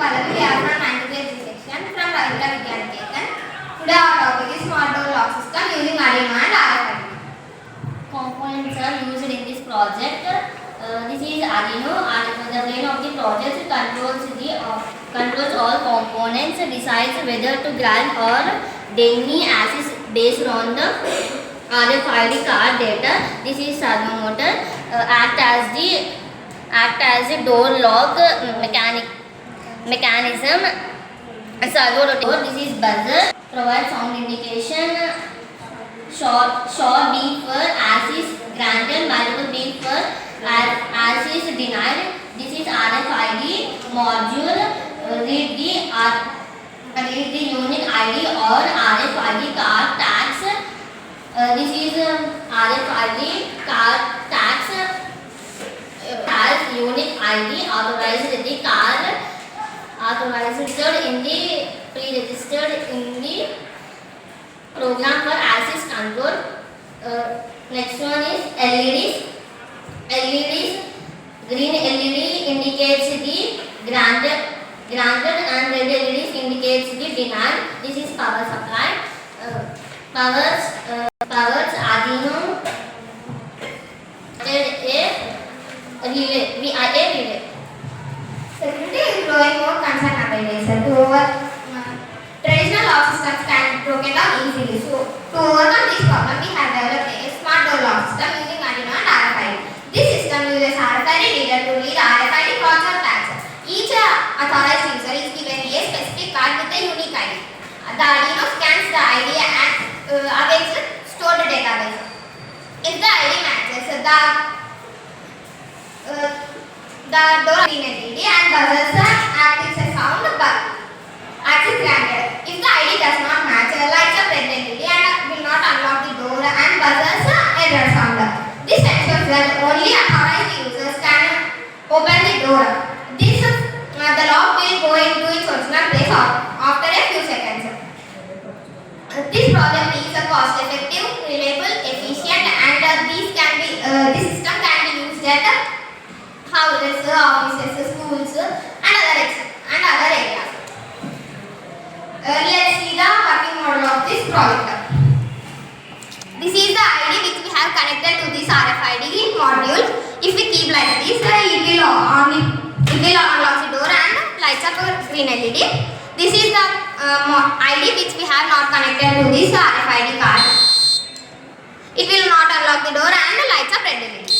Pallavi. We are from 9th grade section from Ravindra Vidyaniketan. Today our topic is smart door lock system using Arduino and RFID. Components are used in this project. This is Arduino. The brain of the project controls all components, decides whether to grant or deny access based on the RFID card data. This is servo motor. Act as the door lock mechanism. Servo rotor. This is buzzer. Provides sound indication. Short beep for access granted, multiple beep for access denied. This is RFID module. Read the unique ID or RFID card tags. This is RFID card tags has unique ID authorized the card authorized in the pre-registered in the program for access control. Next one is LEDs. Green LED indicates the granted and red LED indicates the denied. This is power supply. Powers Arduino a relay. Security is growing more concern nowadays. Traditional lock systems can be broken down easily. So, to overcome this problem, we have developed a smart door lock system using Arduino and RFID. This system uses RFID reader to read RFID codes or tags. Each authorized user is given a specific card with a unique ID. The Arduino scans the ID and against stored database. If the ID matches, the door green LED and buzzers act as a sound access granted. If the ID does not match, lights up red LED and will not unlock the door and buzzers error sound. This ensures that only authorized users can open the door. The lock will go into its original place after a few seconds. This project is cost effective, reliable, efficient, and this system can be used at houses, offices, schools, and other areas. Let's see the working model of this project. This is the ID which we have connected to this RFID module. If we keep like this, it will unlock the door and lights up green LED. This is the ID which we have not connected to this RFID card. It will not unlock the door and lights up red LED.